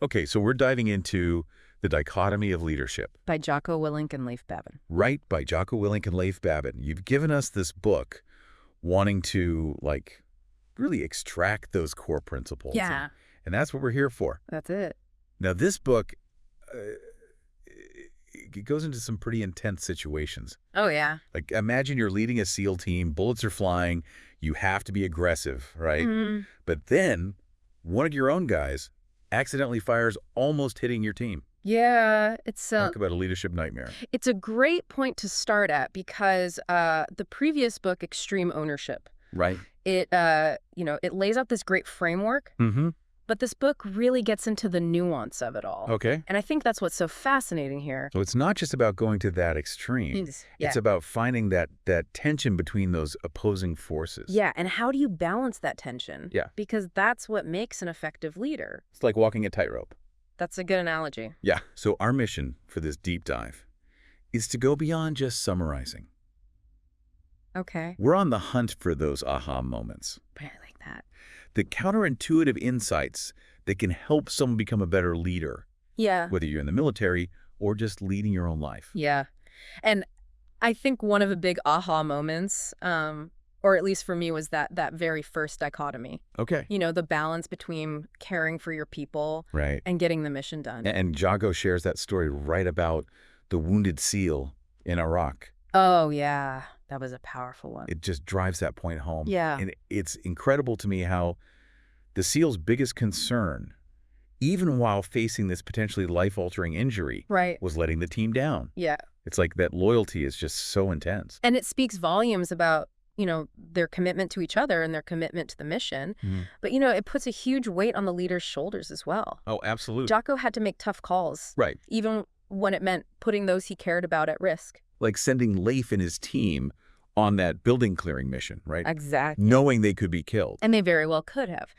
Okay, so we're diving into The Dichotomy of Leadership. By Jocko Willink and Leif Babin. Right, by Jocko Willink and Leif Babin. You've given us this book wanting to, really extract those core principles. Yeah. And that's what we're here for. That's it. Now, this book, it goes into some pretty intense situations. Oh, yeah. Like, imagine you're leading a SEAL team, bullets are flying, you have to be aggressive, right? Mm-hmm. But then, one of your own guys accidentally fires, almost hitting your team. Yeah, it's Talk about a leadership nightmare. It's a great point to start at because the previous book, Extreme Ownership, Right. it it lays out this great framework, Mm-hmm. but this book really gets into the nuance of it all. Okay. And I think that's what's so fascinating here. So it's not just about going to that extreme. Yeah. It's about finding that tension between those opposing forces. Yeah, and how do you balance that tension? Yeah. Because that's what makes an effective leader. It's like walking a tightrope. That's a good analogy. Yeah. So our mission for this deep dive is to go beyond just summarizing. Okay. We're on the hunt for those aha moments. I like that. The counterintuitive insights that can help someone become a better leader, Yeah. whether you're in the military or just leading your own life. Yeah. And I think one of the big aha moments, or at least for me, was that very first dichotomy. Okay. You know, the balance between caring for your people Right. and getting the mission done. And Jocko shares that story right about the wounded SEAL in Iraq. Oh, yeah. That was a powerful one. It just drives that point home. Yeah. And it's incredible to me how the SEAL's biggest concern, even while facing this potentially life-altering injury, Right. was letting the team down. Yeah. It's like that loyalty is just so intense. And it speaks volumes about, their commitment to each other and their commitment to the mission. Mhm. But, it puts a huge weight on the leader's shoulders as well. Oh, absolutely. Jocko had to make tough calls, Right. even when it meant putting those he cared about at risk. Like sending Leif and his team on that building clearing mission, right? Exactly. Knowing they could be killed. And they very well could have.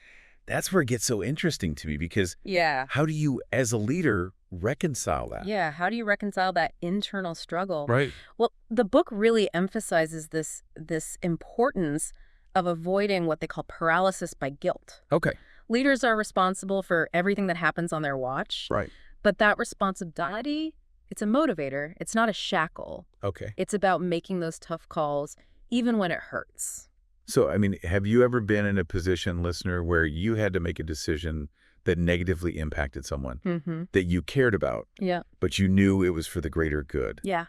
That's where it gets so interesting to me because Yeah. how do you, as a leader, reconcile that? Yeah. How do you reconcile that internal struggle? Right. Well, the book really emphasizes this importance of avoiding what they call paralysis by guilt. Okay. Leaders are responsible for everything that happens on their watch. Right. But that responsibility, it's a motivator. It's not a shackle. Okay. It's about making those tough calls, even when it hurts. So, have you ever been in a position, listener, where you had to make a decision that negatively impacted someone Mm-hmm. that you cared about, Yeah. but you knew it was for the greater good? Yeah.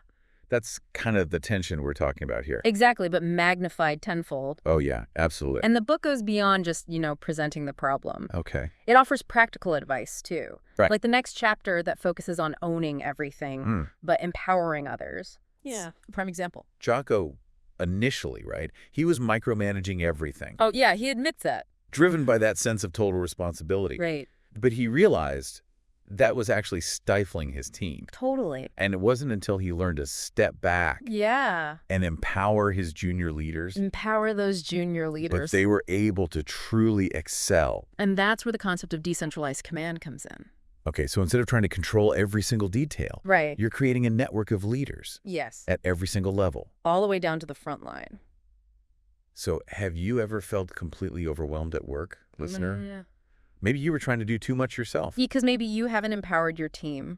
That's kind of the tension we're talking about here. Exactly, but magnified tenfold. Oh, yeah, absolutely. And the book goes beyond just, presenting the problem. Okay. It offers practical advice, too. Right. Like the next chapter that focuses on owning everything, but empowering others. Yeah. Prime example. Jocko, initially, right, he was micromanaging everything, Oh, yeah, he admits that. driven by that sense of total responsibility. Right. But he realized that was actually stifling his team. Totally. And it wasn't until he learned to step back Yeah. and empower his junior leaders Empower those junior but leaders. they were able to truly excel. And that's where the concept of decentralized command comes in. Okay, so instead of trying to control every single detail, Right. you're creating a network of leaders Yes. at every single level. All the way down to the front line. So have you ever felt completely overwhelmed at work, listener? Yeah. Maybe you were trying to do too much yourself. Because maybe you haven't empowered your team,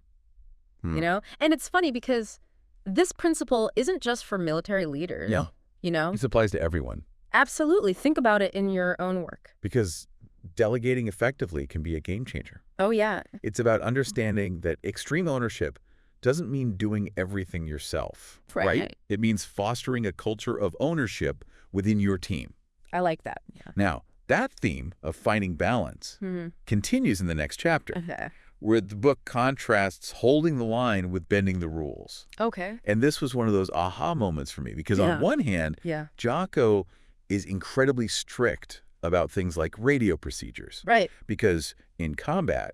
Hmm. And it's funny because this principle isn't just for military leaders. Yeah. This applies to everyone. Absolutely. Think about it in your own work. Because delegating effectively can be a game changer. Oh, yeah. It's about understanding that extreme ownership doesn't mean doing everything yourself, right? It means fostering a culture of ownership within your team. I like that. Yeah. Now, that theme of finding balance continues in the next chapter, Okay. where the book contrasts holding the line with bending the rules. Okay. And this was one of those aha moments for me, because Yeah. on one hand, Yeah. Jocko is incredibly strict about things like radio procedures, Right. because in combat,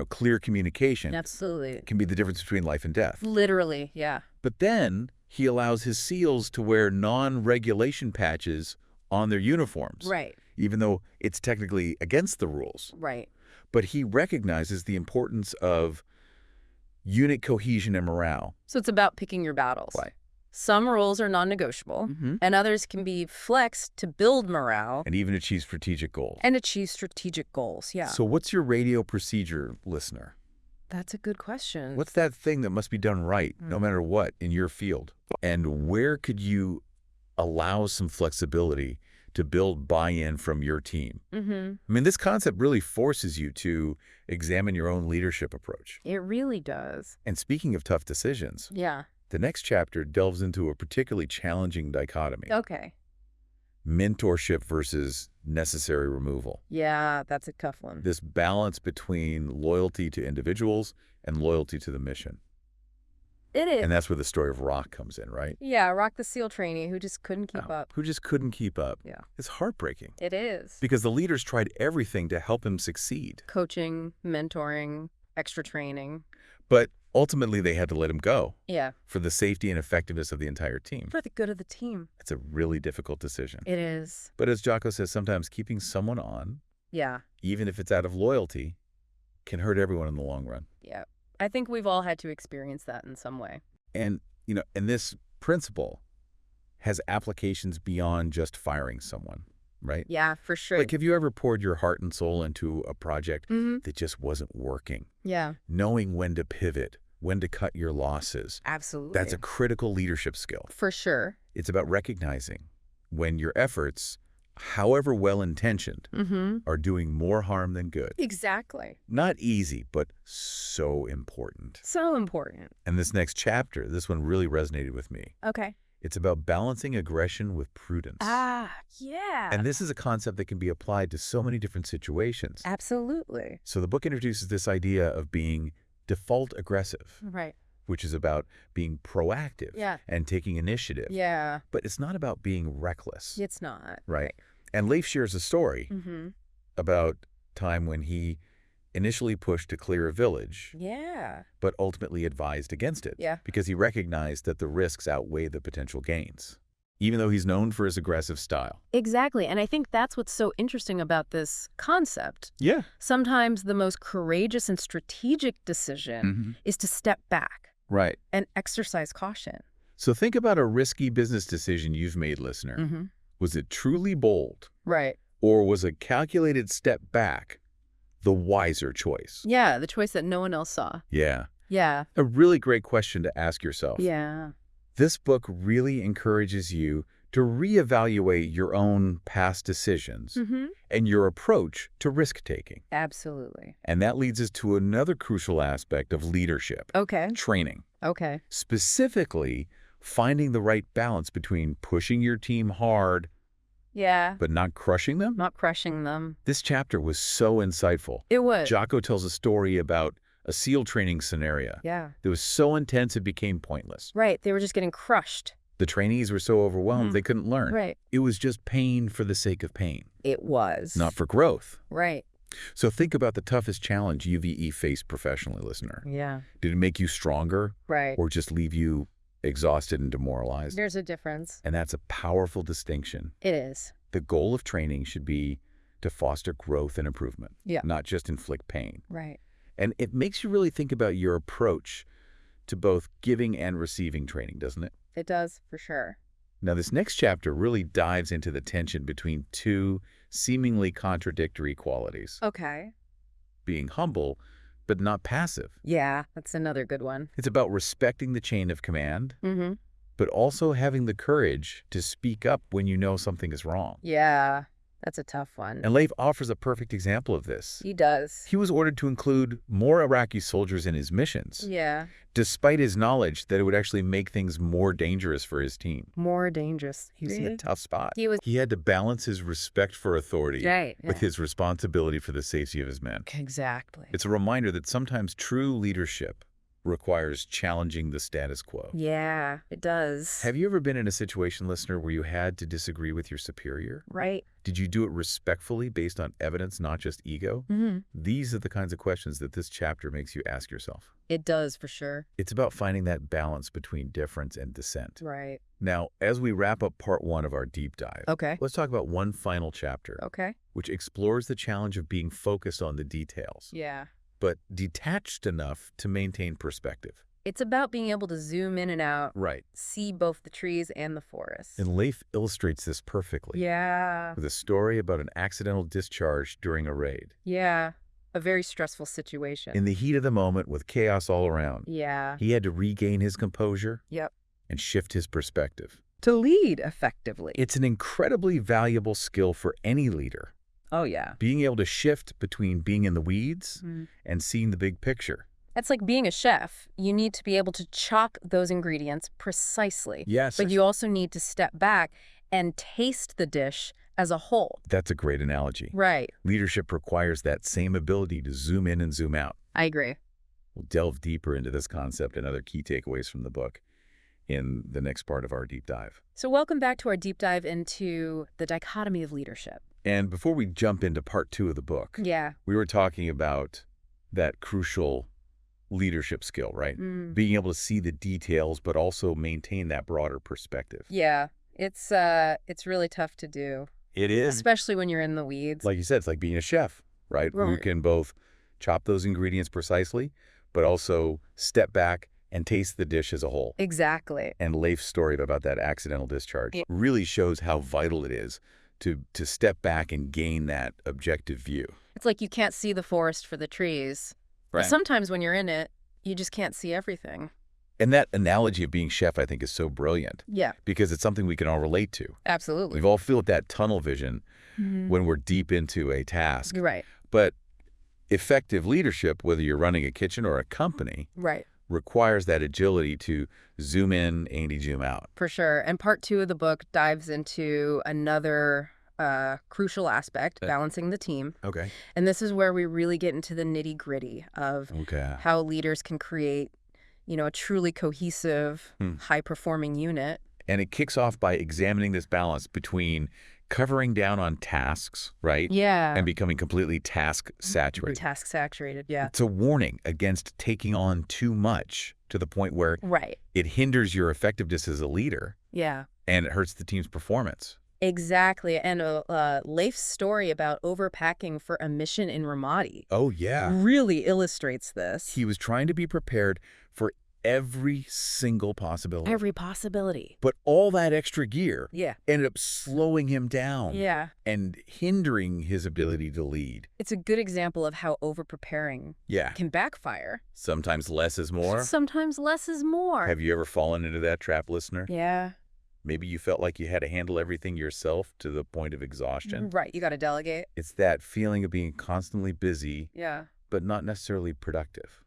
clear communication Absolutely. can be the difference between life and death. Literally. Yeah. But then he allows his SEALs to wear non-regulation patches on their uniforms, Right. even though it's technically against the rules. Right. But he recognizes the importance of unit cohesion and morale. So it's about picking your battles. Why? Some roles are non-negotiable, and others can be flexed to build morale. And even achieve strategic goals. Yeah. So what's your radio procedure, listener? That's a good question. What's that thing that must be done right, no matter what, in your field? And where could you allow some flexibility to build buy-in from your team? I mean, this concept really forces you to examine your own leadership approach. It really does. And speaking of tough decisions, the next chapter delves into a particularly challenging dichotomy. Okay. Mentorship versus necessary removal. Yeah, that's a tough one. This balance between loyalty to individuals and loyalty to the mission. It is. And that's where the story of Rock comes in, right? Yeah, Rock the SEAL trainee who just couldn't keep up. Who just couldn't keep up. Yeah. It's heartbreaking. It is. Because the leaders tried everything to help him succeed. Coaching, mentoring, extra training. But ultimately, they had to let him go. Yeah. For the safety and effectiveness of the entire team. For the good of the team. It's a really difficult decision. It is. But as Jocko says, sometimes keeping someone on, even if it's out of loyalty, can hurt everyone in the long run. Yeah. I think we've all had to experience that in some way. And, and this principle has applications beyond just firing someone, right? Yeah, for sure. Like, have you ever poured your heart and soul into a project that just wasn't working? Yeah. Knowing when to pivot, when to cut your losses. Absolutely. That's a critical leadership skill. For sure. It's about recognizing when your efforts, however well-intentioned, are doing more harm than good. Exactly. Not easy, but so important. So important. And this next chapter, this one really resonated with me. Okay. It's about balancing aggression with prudence. Yeah. And this is a concept that can be applied to so many different situations. Absolutely. So the book introduces this idea of being default aggressive. Right. Which is about being proactive and taking initiative. Yeah. But it's not about being reckless. It's not. Right. And Leif shares a story about time when he initially pushed to clear a village. Yeah. But ultimately advised against it. Yeah. Because he recognized that the risks outweigh the potential gains, even though he's known for his aggressive style. Exactly. And I think that's what's so interesting about this concept. Yeah. Sometimes the most courageous and strategic decision is to step back. Right. And exercise caution. So think about a risky business decision you've made, listener. Was it truly bold? Right. Or was a calculated step back the wiser choice? Yeah, the choice that no one else saw. Yeah. Yeah. A really great question to ask yourself. Yeah. This book really encourages you to reevaluate your own past decisions and your approach to risk-taking. Absolutely. And that leads us to another crucial aspect of leadership. Okay. Training. Okay. Specifically, finding the right balance between pushing your team hard but not crushing them. Not crushing them. This chapter was so insightful. It was. Jocko tells a story about a SEAL training scenario. Yeah. That was so intense it became pointless. Right. They were just getting crushed. The trainees were so overwhelmed they couldn't learn. Right. It was just pain for the sake of pain. It was. Not for growth. Right. So think about the toughest challenge UVE faced professionally, listener. Yeah. Did it make you stronger? Right. Or just leave you exhausted and demoralized? There's a difference. And that's a powerful distinction. It is. The goal of training should be to foster growth and improvement, not just inflict pain. Right. And it makes you really think about your approach to both giving and receiving training, doesn't it? It does, for sure. Now, this next chapter really dives into the tension between two seemingly contradictory qualities. Okay. Being humble, but not passive. Yeah, that's another good one. It's about respecting the chain of command, but also having the courage to speak up when you know something is wrong. Yeah, that's a tough one. And Leif offers a perfect example of this. He does. He was ordered to include more Iraqi soldiers in his missions. Yeah. Despite his knowledge that it would actually make things more dangerous for his team. More dangerous. He was in a tough spot. He had to balance his respect for authority with his responsibility for the safety of his men. Exactly. It's a reminder that sometimes true leadership requires challenging the status quo. Yeah, it does. Have you ever been in a situation, listener, where you had to disagree with your superior? Right. Did you do it respectfully based on evidence, not just ego? These are the kinds of questions that this chapter makes you ask yourself. It does, for sure. It's about finding that balance between difference and dissent. Right. Now, as we wrap up part one of our deep dive, let's talk about one final chapter, which explores the challenge of being focused on the details, Yeah. but detached enough to maintain perspective. It's about being able to zoom in and out, Right. see both the trees and the forest. And Leif illustrates this perfectly. Yeah. With a story about an accidental discharge during a raid. Yeah. A very stressful situation. In the heat of the moment with chaos all around, Yeah. he had to regain his composure Yep. and shift his perspective. To lead effectively. It's an incredibly valuable skill for any leader. Oh, yeah. Being able to shift between being in the weeds and seeing the big picture. It's like being a chef. You need to be able to chop those ingredients precisely. Yes. But you also need to step back and taste the dish as a whole. That's a great analogy. Right. Leadership requires that same ability to zoom in and zoom out. I agree. We'll delve deeper into this concept and other key takeaways from the book in the next part of our deep dive. So welcome back to our deep dive into the dichotomy of leadership. And before we jump into part 2 of the book, Yeah. we were talking about that crucial leadership skill, right? Being able to see the details, but also maintain that broader perspective. Yeah. It's really tough to do, It is. especially when you're in the weeds. Like you said, it's like being a chef, right? Who Right. can both chop those ingredients precisely, but also step back and taste the dish as a whole. Exactly. And Leif's story about that accidental discharge Yeah. really shows how vital it is to step back and gain that objective view. It's like you can't see the forest for the trees. But Right. sometimes when you're in it, you just can't see everything. And that analogy of being chef, I think, is so brilliant Yeah, because it's something we can all relate to. absolutely. We've all felt that tunnel vision when we're deep into a task. You're right. But effective leadership, whether you're running a kitchen or a company, Right. requires that agility to zoom in and zoom out. For sure. And part 2 of the book dives into another crucial aspect, balancing the team. Okay. And this is where we really get into the nitty-gritty of Okay. how leaders can create, a truly cohesive, high-performing unit. And it kicks off by examining this balance between covering down on tasks, right? Yeah. And becoming completely task saturated. Task saturated, yeah. It's a warning against taking on too much to the point where Right. it hinders your effectiveness as a leader Yeah. and it hurts the team's performance. Exactly. And Leif's story about overpacking for a mission in Ramadi Oh, yeah. really illustrates this. He was trying to be prepared for every single possibility. Every possibility. But all that extra gear Yeah. ended up slowing him down Yeah. and hindering his ability to lead. It's a good example of how over-preparing Yeah. can backfire. Sometimes less is more. Sometimes less is more. Have you ever fallen into that trap, listener? Yeah. Maybe you felt like you had to handle everything yourself to the point of exhaustion. Right. You got to delegate. It's that feeling of being constantly busy, Yeah. but not necessarily productive.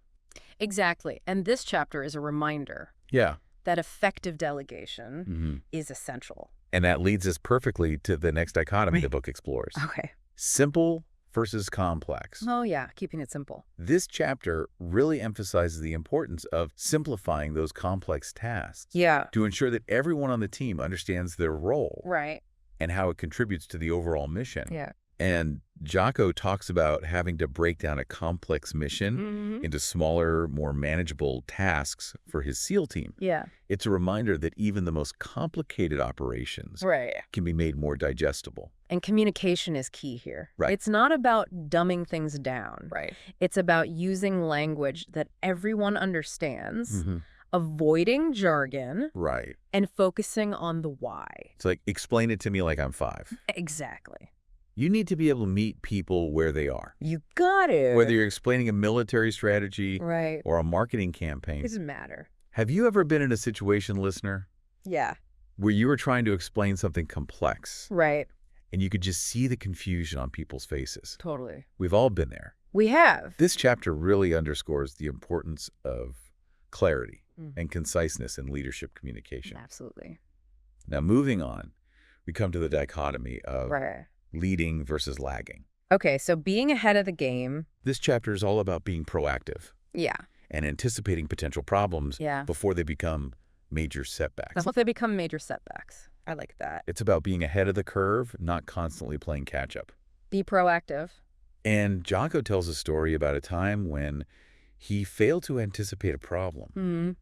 Exactly. And this chapter is a reminder Yeah. that effective delegation is essential. And that leads us perfectly to the next dichotomy the book explores. Okay. Simple versus complex. Oh, yeah. Keeping it simple. This chapter really emphasizes the importance of simplifying those complex tasks Yeah. to ensure that everyone on the team understands their role Right. and how it contributes to the overall mission. Yeah. And Jocko talks about having to break down a complex mission into smaller, more manageable tasks for his SEAL team. Yeah. It's a reminder that even the most complicated operations Right. can be made more digestible. And communication is key here. Right. It's not about dumbing things down. Right. It's about using language that everyone understands, avoiding jargon, Right. and focusing on the why. It's like, explain it to me like I'm 5. Exactly. You need to be able to meet people where they are. You got it. Whether you're explaining a military strategy Right. or a marketing campaign. It doesn't matter. Have you ever been in a situation, listener, Yeah. where you were trying to explain something complex Right. and you could just see the confusion on people's faces? Totally. We've all been there. We have. This chapter really underscores the importance of clarity and conciseness in leadership communication. Absolutely. Now, moving on, we come to the dichotomy of Right. leading versus lagging. Okay, so being ahead of the game. This chapter is all about being proactive Yeah. and anticipating potential problems Yeah. before they become major setbacks. That's what they become major setbacks. I like that. It's about being ahead of the curve, not constantly playing catch-up. Be proactive. And Jocko tells a story about a time when he failed to anticipate a problem,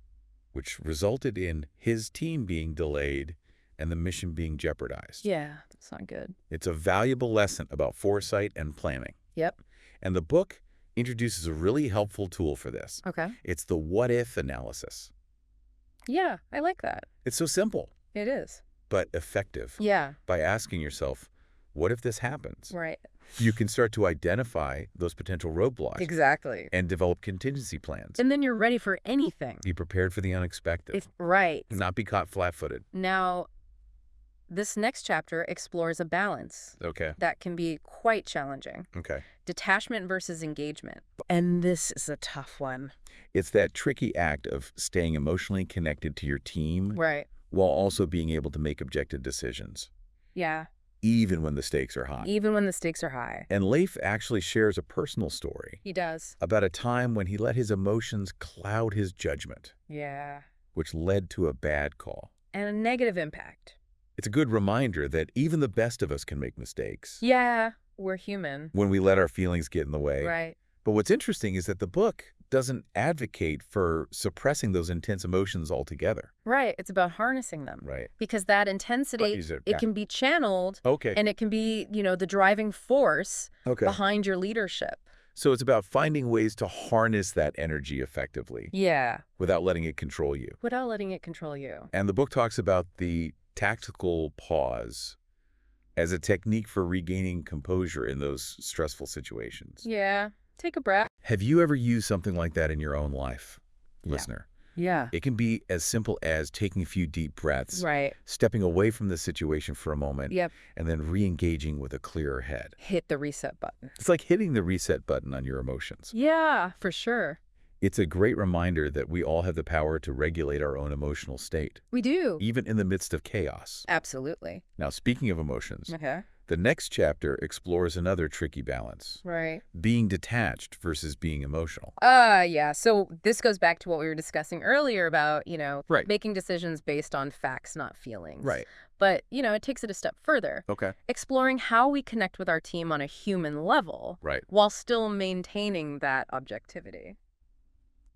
which resulted in his team being delayed and the mission being jeopardized. Yeah, that's not good. It's a valuable lesson about foresight and planning. Yep. And the book introduces a really helpful tool for this. Okay. It's the what-if analysis. Yeah, I like that. It's so simple, It is. but effective. Yeah. By asking yourself, what if this happens? Right. You can start to identify those potential roadblocks. Exactly. And develop contingency plans. And then you're ready for anything. Be prepared for the unexpected. Right. Not be caught flat-footed. Now, this next chapter explores a balance Okay. that can be quite challenging. Okay. Detachment versus engagement. And this is a tough one. It's that tricky act of staying emotionally connected to your team Right. while also being able to make objective decisions, Yeah. even when the stakes are high. Even when the stakes are high. And Leif actually shares a personal story He does. about a time when he let his emotions cloud his judgment, Yeah. which led to a bad call. And a negative impact. It's a good reminder that even the best of us can make mistakes Yeah. We're human. when we let our feelings get in the way. Right. But what's interesting is that the book doesn't advocate for suppressing those intense emotions altogether. Right. It's about harnessing them. Right. Because that intensity, it can be channeled. Okay. And it can be, the driving force Okay. behind your leadership. So it's about finding ways to harness that energy effectively Yeah. without letting it control you. Without letting it control you. And the book talks about the tactical pause as a technique for regaining composure in those stressful situations. Yeah. Take a breath. Have you ever used something like that in your own life, Yeah. listener? Yeah. It can be as simple as taking a few deep breaths, Right. stepping away from the situation for a moment, Yep. and then re-engaging with a clearer head. Hit the reset button. It's like hitting the reset button on your emotions. Yeah, for sure. It's a great reminder that we all have the power to regulate our own emotional state, We do. even in the midst of chaos. Absolutely. Now, speaking of emotions, Okay. the next chapter explores another tricky balance, Right. being detached versus being emotional. Yeah. So this goes back to what we were discussing earlier about, Right. making decisions based on facts, not feelings. Right. But, it takes it a step further. Okay. Exploring how we connect with our team on a human level Right. while still maintaining that objectivity.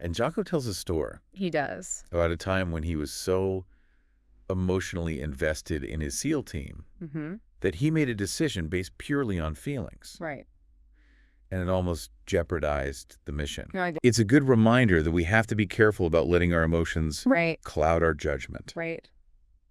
And Jocko tells a story He does. about a time when he was so emotionally invested in his SEAL team Mm-hmm. that he made a decision based purely on feelings, Right. and it almost jeopardized the mission. Right. It's a good reminder that we have to be careful about letting our emotions Right. cloud our judgment, Right.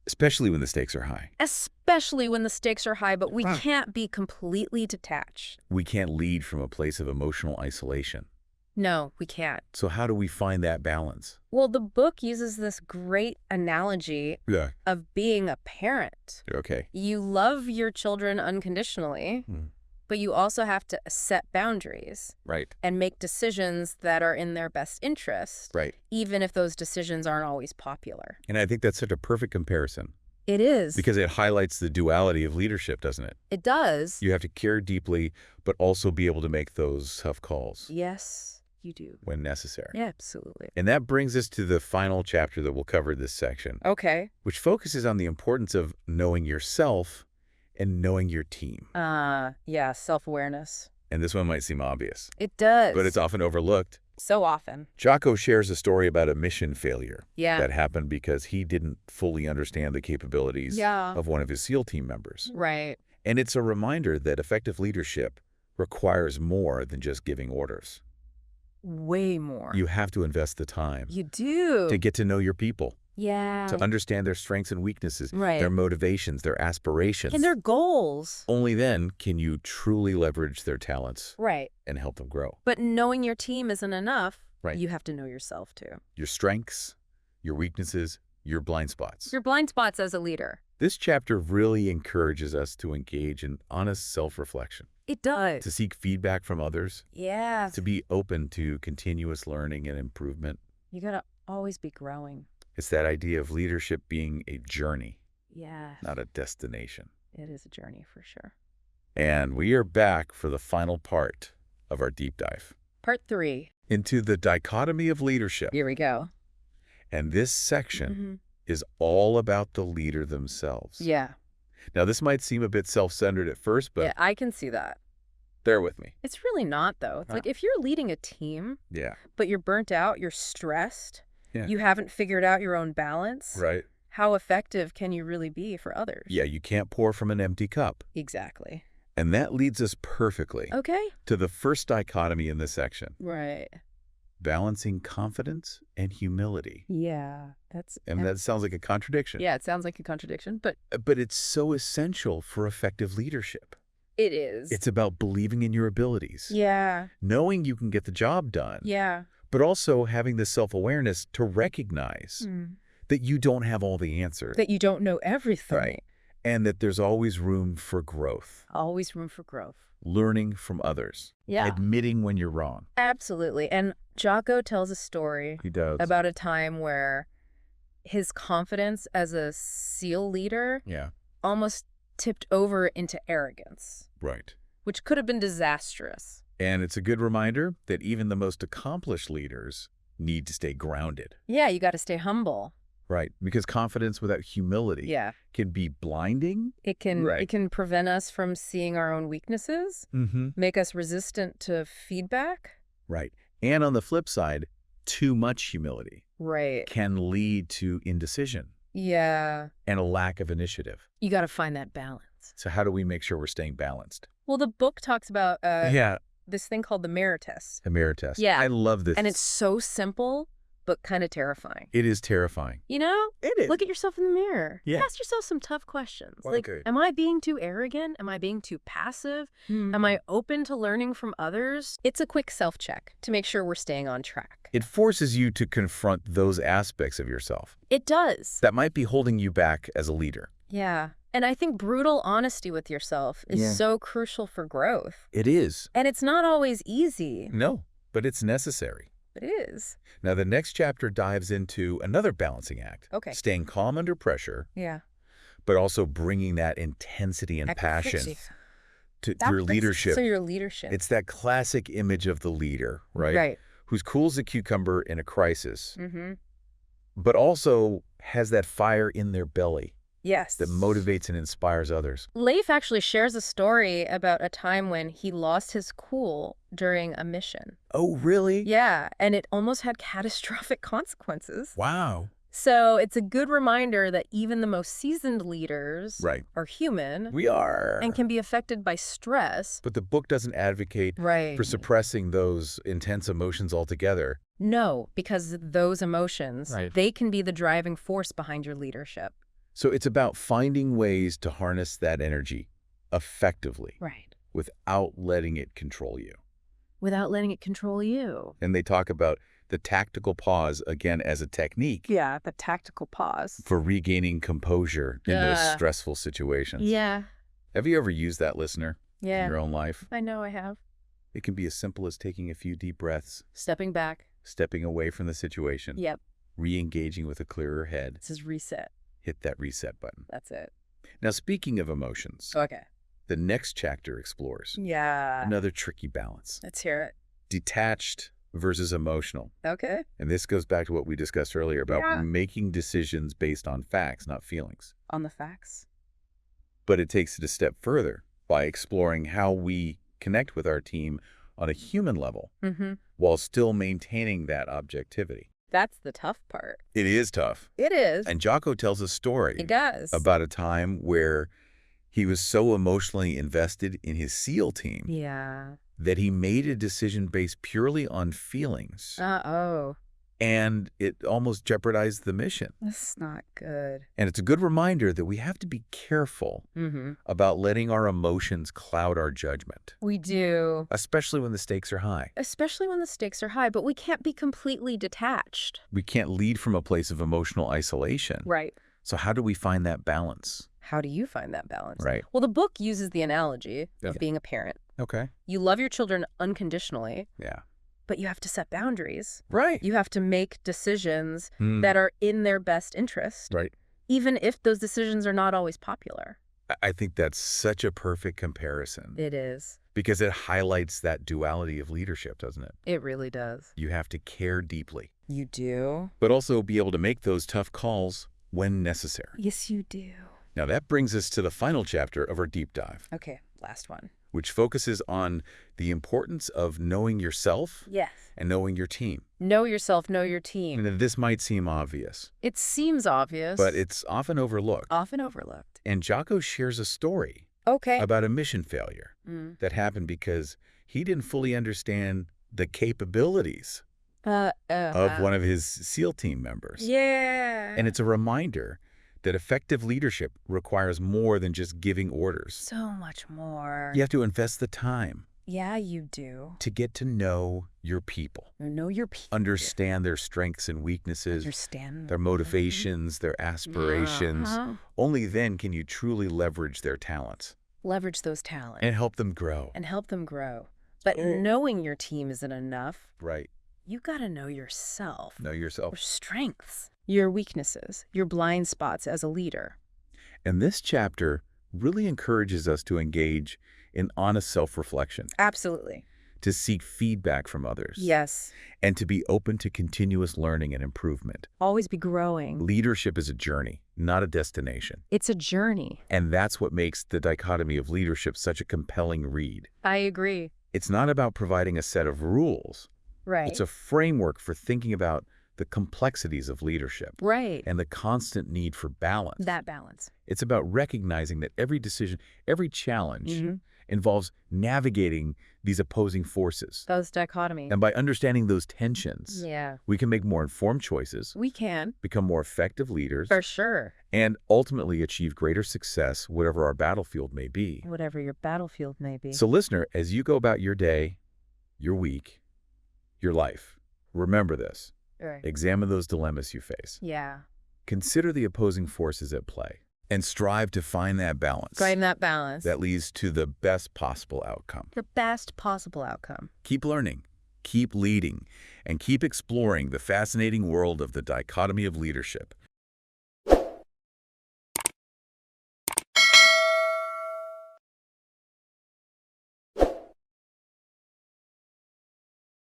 especially when the stakes are high. Especially when the stakes are high, but we can't be completely detached. We can't lead from a place of emotional isolation. No, we can't. So how do we find that balance? Well, the book uses this great analogy Yeah. of being a parent. Okay. You love your children unconditionally, but you also have to set boundaries Right. and make decisions that are in their best interest, Right. even if those decisions aren't always popular. And I think that's such a perfect comparison It is. because it highlights the duality of leadership, doesn't it? It does. You have to care deeply, but also be able to make those tough calls Yes, you do. when necessary. Yeah, absolutely. And that brings us to the final chapter that will cover this section, Okay. which focuses on the importance of knowing yourself and knowing your team. Yeah, self-awareness. And this one might seem obvious, It does. but it's often overlooked. so often. Jocko shares a story about a mission failure Yeah. that happened because he didn't fully understand the capabilities Yeah. of one of his SEAL team members. Right. And it's a reminder that effective leadership requires more than just giving orders. Way more. You have to invest the time You do. to get to know your people, Yeah. to understand their strengths and weaknesses, Right. their motivations, their aspirations. And their goals. Only then can you truly leverage their talents Right. and help them grow. But knowing your team isn't enough. Right. You have to know yourself too. Your strengths, your weaknesses, your blind spots. Your blind spots as a leader. This chapter really encourages us to engage in honest self-reflection, It does. to seek feedback from others, Yeah. to be open to continuous learning and improvement. You gotta always be growing. It's that idea of leadership being a journey, Yeah. not a destination. It is a journey for sure. And we are back for the final part of our deep dive Part 3. into the dichotomy of leadership. Here we go. And this section Mm-hmm. is all about the leader themselves. Yeah. Now, this might seem a bit self-centered at first, but Yeah, I can see that. bear with me. It's really not, though. It's Huh. like if you're leading a team, Yeah. but you're burnt out, you're stressed, Yeah. you haven't figured out your own balance, Right. how effective can you really be for others? Yeah, you can't pour from an empty cup. Exactly. And that leads us perfectly Okay. to the first dichotomy in this section, Right. balancing confidence and humility. Yeah. And that sounds like a contradiction. Yeah, it sounds like a contradiction, but But it's so essential for effective leadership. it is. It's about believing in your abilities, Yeah. knowing you can get the job done, Yeah. but also having the self-awareness to recognize that you don't have all the answers. That you don't know everything. Right. And that there's always room for growth, Always room for growth. learning from others, Yeah. admitting when you're wrong. Absolutely. And Jocko tells a story He does. about a time where his confidence as a SEAL leader Yeah. almost tipped over into arrogance, Right. which could have been disastrous. And it's a good reminder that even the most accomplished leaders need to stay grounded. Yeah, you got to stay humble. Right. Because confidence without humility Yeah. can be blinding. It can Right. it can prevent us from seeing our own weaknesses, make us resistant to feedback. Right. And on the flip side, too much humility Right. can lead to indecision Yeah. and a lack of initiative. You got to find that balance. So how do we make sure we're staying balanced? Well, the book talks about Yeah. this thing called the mirror test. A mirror test. Yeah. I love this. And it's so simple, but kind of terrifying. It is terrifying. You know? It is. Look at yourself in the mirror. Yeah. Ask yourself some tough questions. Well, Like, okay. am I being too arrogant? Am I being too passive? Am I open to learning from others? It's a quick self-check to make sure we're staying on track. It forces you to confront those aspects of yourself It does. that might be holding you back as a leader. Yeah. And I think brutal honesty with yourself is Yeah. so crucial for growth. It is. And it's not always easy, No, but it's necessary. but it is. Now, the next chapter dives into another balancing act. Okay. Staying calm under pressure, Yeah. but also bringing that intensity and passion to your leadership. So your leadership. It's that classic image of the leader, right? Right. Who's cool as a cucumber in a crisis, Mm-hmm. but also has that fire in their belly Yes. that motivates and inspires others. Leif actually shares a story about a time when he lost his cool during a mission. Oh, really? Yeah, and it almost had catastrophic consequences. Wow. So it's a good reminder that even the most seasoned leaders Right. are human We are. and can be affected by stress. But the book doesn't advocate Right. for suppressing those intense emotions altogether. No, because those emotions, Right. they can be the driving force behind your leadership. So it's about finding ways to harness that energy effectively Right. without letting it control you. Without letting it control you. And they talk about the tactical pause, again, as a technique Yeah, the tactical pause. for regaining composure in those Yeah. stressful situations. Yeah. Have you ever used that, listener, Yeah. in your own life? I know I have. It can be as simple as taking a few deep breaths, Stepping back. stepping away from the situation, Yep. re-engaging with a clearer head, This is reset. hit that reset button. That's it. Now, speaking of emotions, Okay. the next chapter explores Yeah. another tricky balance. Let's hear it. Detached versus emotional. Okay. And this goes back to what we discussed earlier about Yeah. making decisions based on facts, not feelings. On the facts. But it takes it a step further by exploring how we connect with our team on a human level Mm-hmm. while still maintaining that objectivity. That's the tough part. It is tough. It is. And Jocko tells a story It does. about a time where he was so emotionally invested in his SEAL team Yeah. that he made a decision based purely on feelings. Uh-oh. And it almost jeopardized the mission. That's not good. And it's a good reminder that we have to be careful Mm-hmm. about letting our emotions cloud our judgment, We do. especially when the stakes are high. Especially when the stakes are high, but we can't be completely detached. We can't lead from a place of emotional isolation. Right. So how do we find that balance? How do you find that balance? Right. Well, the book uses the analogy Yeah. of being a parent. Okay. You love your children unconditionally, Yeah. but you have to set boundaries. Right. You have to make decisions Hmm. that are in their best interest, Right. even if those decisions are not always popular. I think that's such a perfect comparison It is. because it highlights that duality of leadership, doesn't it? It really does. You have to care deeply, You do? but also be able to make those tough calls when necessary. Yes, you do. Now that brings us to the final chapter of our deep dive, Okay, last one. which focuses on the importance of knowing yourself Yes. and knowing your team. Know yourself, know your team. And this might seem obvious, It seems obvious. but it's often overlooked. often overlooked. And Jocko shares a story Okay. about a mission failure that happened because he didn't fully understand the capabilities of one of his SEAL team members. Yeah. And it's a reminder that effective leadership requires more than just giving orders. So much more. You have to invest the time Yeah, you do. to get to know your people. Know your people. Understand their strengths and weaknesses, Understand their motivations, their aspirations. Only then can you truly leverage their talents. Leverage those talents. And help them grow. But knowing your team isn't enough. Right. You got to know yourself. Know yourself. Your strengths. Your weaknesses. Your blind spots as a leader. And this chapter really encourages us to engage in honest self-reflection. Absolutely. To seek feedback from others. Yes. And to be open to continuous learning and improvement. Always be growing. Leadership is a journey, not a destination. It's a journey. And that's what makes The Dichotomy of Leadership such a compelling read. I agree. It's not about providing a set of rules. Right. It's a framework for thinking about the complexities of leadership. Right. And the constant need for balance. That balance. It's about recognizing that every decision, every challenge involves navigating these opposing forces. Those dichotomies. And by understanding those tensions, we can make more informed choices. We can. Become more effective leaders. For sure. And ultimately achieve greater success, whatever our battlefield may be. Whatever your battlefield may be. So listener, as you go about your day, your week, your life, remember this. Right. Examine those dilemmas you face. Yeah. Consider the opposing forces at play. And strive to find that balance. That leads to the best possible outcome. The best possible outcome. Keep learning, keep leading, and keep exploring the fascinating world of the dichotomy of leadership.